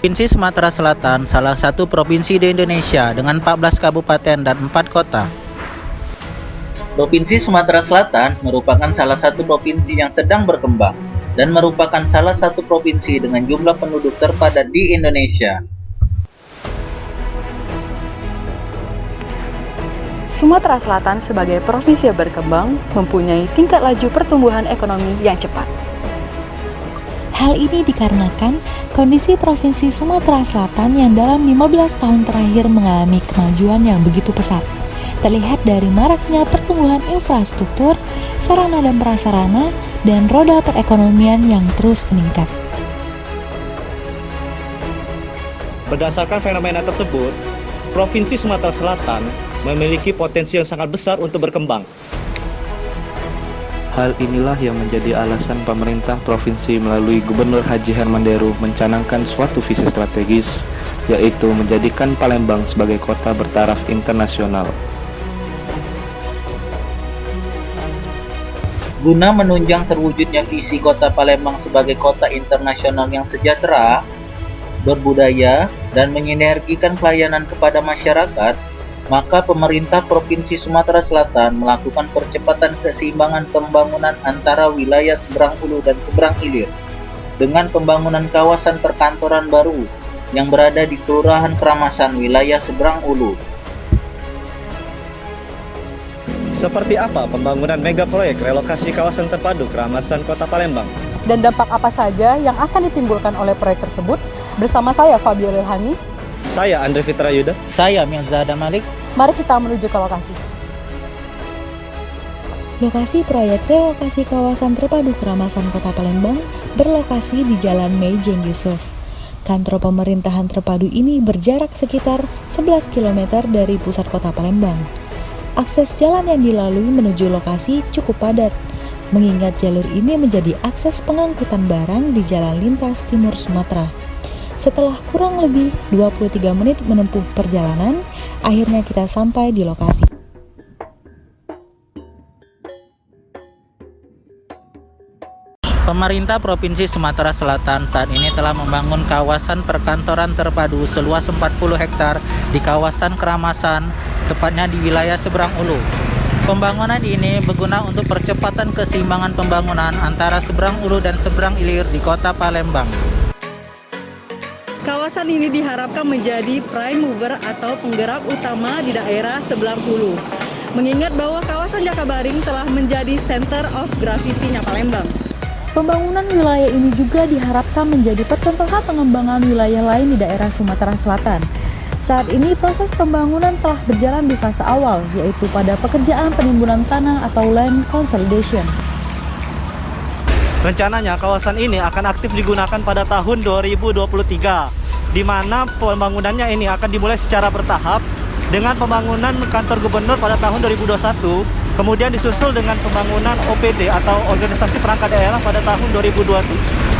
Provinsi Sumatera Selatan salah satu provinsi di Indonesia dengan 14 kabupaten dan 4 kota. Provinsi Sumatera Selatan merupakan salah satu provinsi yang sedang berkembang dan merupakan salah satu provinsi dengan jumlah penduduk terpadat di Indonesia. Sumatera Selatan sebagai provinsi yang berkembang mempunyai tingkat laju pertumbuhan ekonomi yang cepat. Hal ini dikarenakan kondisi Provinsi Sumatera Selatan yang dalam 15 tahun terakhir mengalami kemajuan yang begitu pesat. Terlihat dari maraknya pertumbuhan infrastruktur, sarana dan prasarana, dan roda perekonomian yang terus meningkat. Berdasarkan fenomena tersebut, Provinsi Sumatera Selatan memiliki potensi yang sangat besar untuk berkembang. Hal inilah yang menjadi alasan pemerintah provinsi melalui Gubernur Haji Herman Deru mencanangkan suatu visi strategis, yaitu menjadikan Palembang sebagai kota bertaraf internasional. Guna menunjang terwujudnya visi kota Palembang sebagai kota internasional yang sejahtera, berbudaya, dan menyinergikan pelayanan kepada masyarakat, maka pemerintah Provinsi Sumatera Selatan melakukan percepatan keseimbangan pembangunan antara wilayah seberang hulu dan seberang hilir dengan pembangunan kawasan perkantoran baru yang berada di Kelurahan Keramasan, wilayah seberang hulu. Seperti apa pembangunan mega proyek relokasi kawasan terpadu Keramasan Kota Palembang? Dan dampak apa saja yang akan ditimbulkan oleh proyek tersebut? Bersama saya Fabiola Ilhami. Saya Andre Fitra Yuda. Saya Mirzada Malik. Mari kita menuju ke lokasi. Lokasi proyek relokasi kawasan terpadu Keramasan Kota Palembang berlokasi di Jalan Maijen Yusuf. Kantor pemerintahan terpadu ini berjarak sekitar 11 km dari pusat kota Palembang. Akses jalan yang dilalui menuju lokasi cukup padat, mengingat jalur ini menjadi akses pengangkutan barang di jalan lintas timur Sumatera. Setelah kurang lebih 23 menit menempuh perjalanan, akhirnya kita sampai di lokasi. Pemerintah Provinsi Sumatera Selatan saat ini telah membangun kawasan perkantoran terpadu seluas 40 hektar di kawasan Keramasan, tepatnya di wilayah seberang hulu. Pembangunan ini berguna untuk percepatan keseimbangan pembangunan antara seberang hulu dan seberang hilir di kota Palembang. Kawasan ini diharapkan menjadi prime mover atau penggerak utama di daerah seberang hulu. Mengingat bahwa kawasan Jakabaring telah menjadi center of gravity-nya Palembang. Pembangunan wilayah ini juga diharapkan menjadi percontohan pengembangan wilayah lain di daerah Sumatera Selatan. Saat ini proses pembangunan telah berjalan di fase awal, yaitu pada pekerjaan penimbunan tanah atau land consolidation. Rencananya kawasan ini akan aktif digunakan pada tahun 2023, di mana pembangunannya ini akan dimulai secara bertahap dengan pembangunan kantor gubernur pada tahun 2021, kemudian disusul dengan pembangunan OPD atau organisasi perangkat daerah pada tahun 2022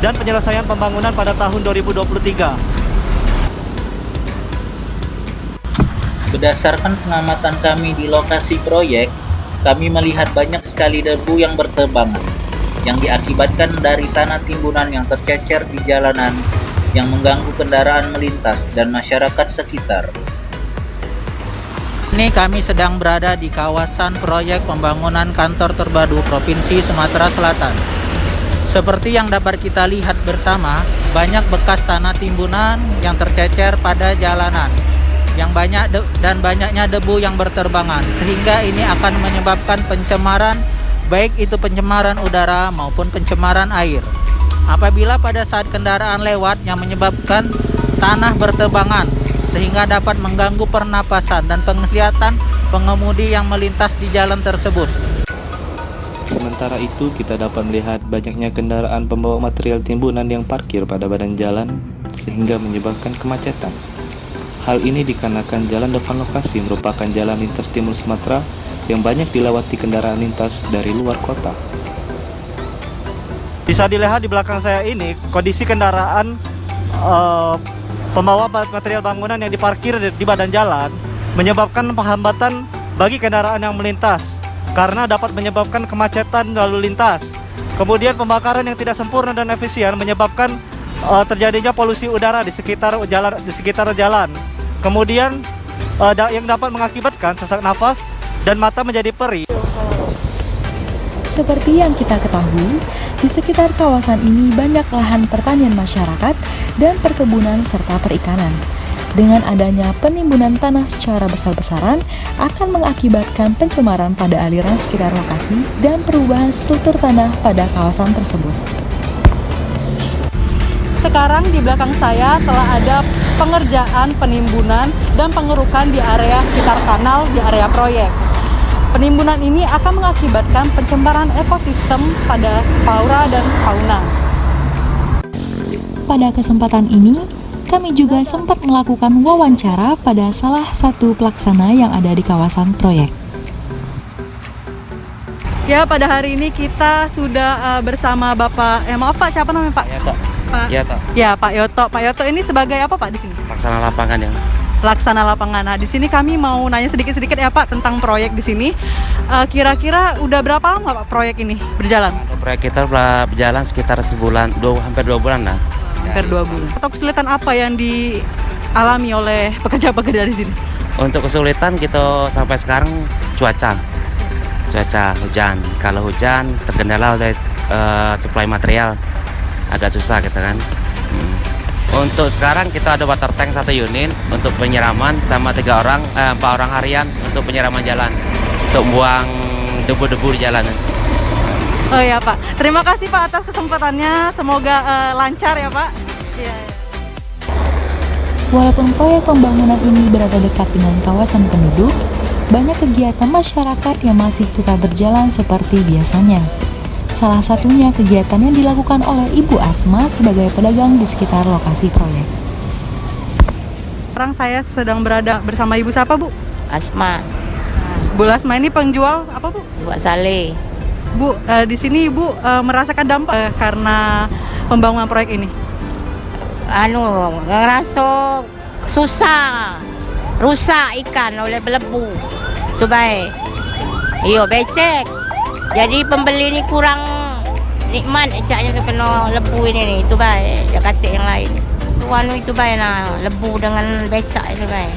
dan penyelesaian pembangunan pada tahun 2023. Berdasarkan pengamatan kami di lokasi proyek, kami melihat banyak sekali debu yang berterbangan yang diakibatkan dari tanah timbunan yang tercecer di jalanan yang mengganggu kendaraan melintas dan masyarakat sekitar. Ini kami sedang berada di kawasan proyek pembangunan kantor terpadu Provinsi Sumatera Selatan. Seperti yang dapat kita lihat bersama, banyak bekas tanah timbunan yang tercecer pada jalanan yang banyak dan banyaknya debu yang berterbangan, sehingga ini akan menyebabkan pencemaran, baik itu pencemaran udara maupun pencemaran air. Apabila pada saat kendaraan lewat yang menyebabkan tanah berterbangan, sehingga dapat mengganggu pernapasan dan penglihatan pengemudi yang melintas di jalan tersebut. Sementara itu, kita dapat melihat banyaknya kendaraan pembawa material timbunan yang parkir pada badan jalan, sehingga menyebabkan kemacetan. Hal ini dikarenakan jalan depan lokasi merupakan jalan lintas timur Sumatera yang banyak dilewati kendaraan lintas dari luar kota. Bisa dilihat di belakang saya ini kondisi kendaraan pembawa material bangunan yang diparkir di badan jalan menyebabkan penghambatan bagi kendaraan yang melintas karena dapat menyebabkan kemacetan lalu lintas. Kemudian pembakaran yang tidak sempurna dan efisien menyebabkan terjadinya polusi udara di sekitar jalan. Kemudian yang dapat mengakibatkan sesak nafas dan mata menjadi perih. Seperti yang kita ketahui, di sekitar kawasan ini banyak lahan pertanian masyarakat dan perkebunan serta perikanan. Dengan adanya penimbunan tanah secara besar-besaran akan mengakibatkan pencemaran pada aliran sekitar lokasi dan perubahan struktur tanah pada kawasan tersebut. Sekarang di belakang saya telah ada pengerjaan penimbunan dan pengerukan di area sekitar kanal di area proyek. Penimbunan ini akan mengakibatkan pencemaran ekosistem pada flora dan fauna. Pada kesempatan ini, kami juga sempat melakukan wawancara pada salah satu pelaksana yang ada di kawasan proyek. Ya, pada hari ini kita sudah bersama Bapak, maaf Pak, siapa namanya Pak? Yoto. Pak. Yoto. Ya, Pak Yoto. Pak Yoto ini sebagai apa Pak di sini? Laksana lapangan ya. Pelaksana lapangan. Nah, di sini kami mau nanya sedikit-sedikit ya Pak tentang proyek di sini. Kira-kira udah berapa lama Pak proyek ini berjalan? Proyek kita berjalan sekitar sebulan, hampir 2 bulan lah. Hampir 2 bulan. Atau kesulitan apa yang dialami oleh pekerja-pekerja di sini? Untuk kesulitan kita sampai sekarang cuaca hujan. Kalau hujan terkendala oleh suplai material, agak susah gitu kan. Untuk sekarang kita ada water tank 1 unit untuk penyiraman sama 4 orang harian untuk penyiraman jalan, untuk buang debu-debu di jalan. Oh ya Pak, terima kasih Pak atas kesempatannya, semoga lancar ya Pak. Ya. Walaupun proyek pembangunan ini berada dekat dengan kawasan penduduk, banyak kegiatan masyarakat yang masih tetap berjalan seperti biasanya. Salah satunya kegiatan yang dilakukan oleh Ibu Asma sebagai pedagang di sekitar lokasi proyek. Sekarang saya sedang berada bersama Ibu siapa Bu? Asma, Bu Asma ini penjual apa Bu? buat sale. Bu, di sini Ibu merasakan dampak karena pembangunan proyek ini? Ngerasa susah, rusak ikan oleh belebu. Itu baik. Iyo, becek. Jadi pembeli ni kurang nikmat ecaknya tu kena lebu ini ni. Itu baik. Dia kata yang lain. Itu baik lah. Lebu dengan becak itu baik.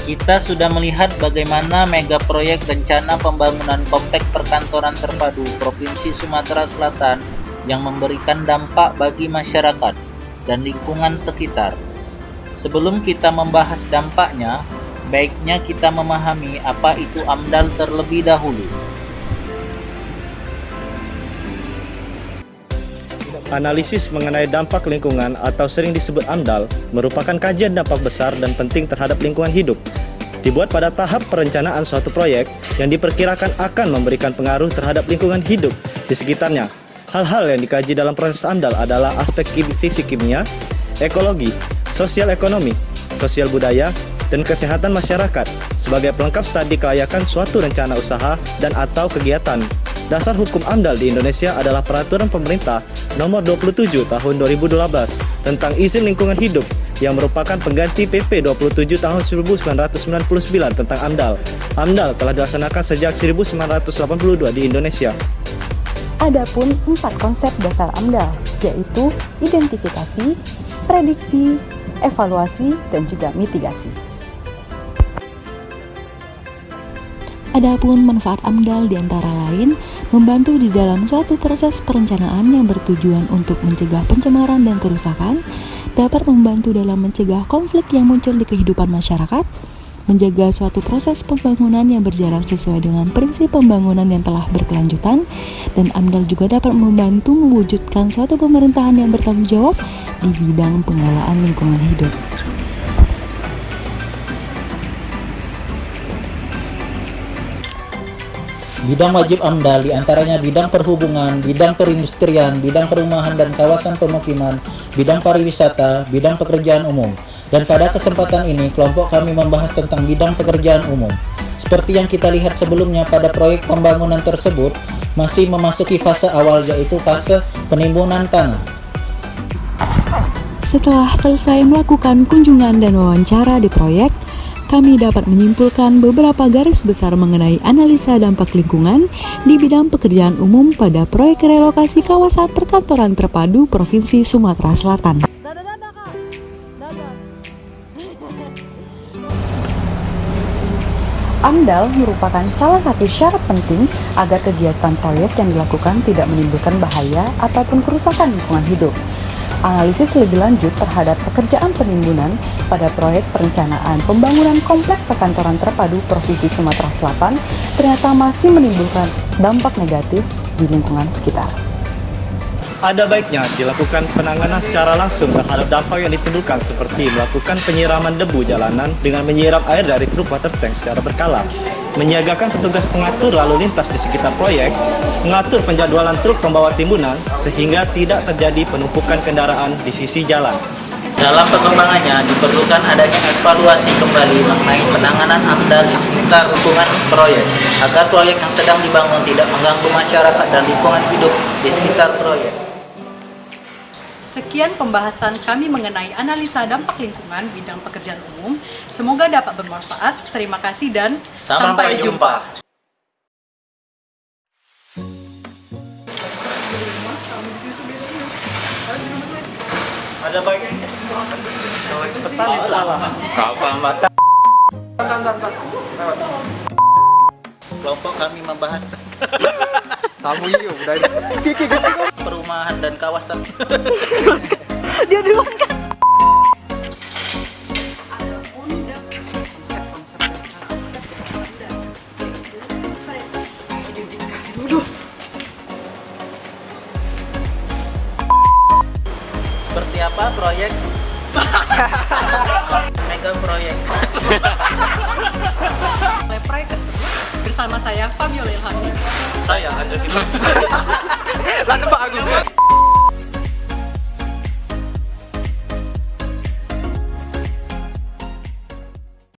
Kita sudah melihat bagaimana mega proyek rencana pembangunan kompleks perkantoran terpadu Provinsi Sumatera Selatan yang memberikan dampak bagi masyarakat dan lingkungan sekitar. Sebelum kita membahas dampaknya, baiknya kita memahami apa itu AMDAL terlebih dahulu. Analisis mengenai dampak lingkungan atau sering disebut AMDAL merupakan kajian dampak besar dan penting terhadap lingkungan hidup. Dibuat pada tahap perencanaan suatu proyek yang diperkirakan akan memberikan pengaruh terhadap lingkungan hidup di sekitarnya. Hal-hal yang dikaji dalam proses AMDAL adalah aspek fisik kimia, ekologi, sosial ekonomi, sosial budaya, dan kesehatan masyarakat sebagai pelengkap studi kelayakan suatu rencana usaha dan atau kegiatan. Dasar hukum AMDAL di Indonesia adalah Peraturan Pemerintah Nomor 27 Tahun 2012 tentang izin lingkungan hidup yang merupakan pengganti PP 27 Tahun 1999 tentang AMDAL. AMDAL telah dilaksanakan sejak 1982 di Indonesia. Adapun 4 konsep dasar AMDAL, yaitu identifikasi, prediksi, evaluasi, dan juga mitigasi. Adapun manfaat AMDAL diantara lain membantu di dalam suatu proses perencanaan yang bertujuan untuk mencegah pencemaran dan kerusakan, dapat membantu dalam mencegah konflik yang muncul di kehidupan masyarakat, menjaga suatu proses pembangunan yang berjalan sesuai dengan prinsip pembangunan yang telah berkelanjutan, dan AMDAL juga dapat membantu mewujudkan suatu pemerintahan yang bertanggung jawab di bidang pengelolaan lingkungan hidup. Bidang wajib AMDAL diantaranya bidang perhubungan, bidang perindustrian, bidang perumahan dan kawasan pemukiman, bidang pariwisata, bidang pekerjaan umum. Dan pada kesempatan ini, kelompok kami membahas tentang bidang pekerjaan umum. Seperti yang kita lihat sebelumnya, pada proyek pembangunan tersebut masih memasuki fase awal, yaitu fase penimbunan tanah. Setelah selesai melakukan kunjungan dan wawancara di proyek, kami dapat menyimpulkan beberapa garis besar mengenai analisa dampak lingkungan di bidang pekerjaan umum pada proyek relokasi kawasan perkantoran terpadu Provinsi Sumatera Selatan. AMDAL merupakan salah satu syarat penting agar kegiatan proyek yang dilakukan tidak menimbulkan bahaya ataupun kerusakan lingkungan hidup. Analisis lebih lanjut terhadap pekerjaan penimbunan pada proyek perencanaan pembangunan komplek perkantoran terpadu Provinsi Sumatera Selatan ternyata masih menimbulkan dampak negatif di lingkungan sekitar. Ada baiknya dilakukan penanganan secara langsung terhadap dampak yang ditimbulkan seperti melakukan penyiraman debu jalanan dengan menyiram air dari truk water tank secara berkala, menyiagakan petugas pengatur lalu lintas di sekitar proyek, mengatur penjadwalan truk pembawa timbunan sehingga tidak terjadi penumpukan kendaraan di sisi jalan. Dalam pengembangannya diperlukan adanya evaluasi kembali mengenai penanganan AMDAL di sekitar lingkungan proyek agar proyek yang sedang dibangun tidak mengganggu masyarakat dan lingkungan hidup di sekitar proyek. Sekian pembahasan kami mengenai analisa dampak lingkungan bidang pekerjaan umum. Semoga dapat bermanfaat. Terima kasih dan Sampai jumpa. Ada baiknya kalau cepetan itu malah. Kelompok kami membahas perumahan dan kawasan. dia duluan kan. Seperti apa proyek? Mega proyek. Oleh proyek tersebut bersama saya Fabiola Ilhami. Saya Andre Firman. Lah tebak aku.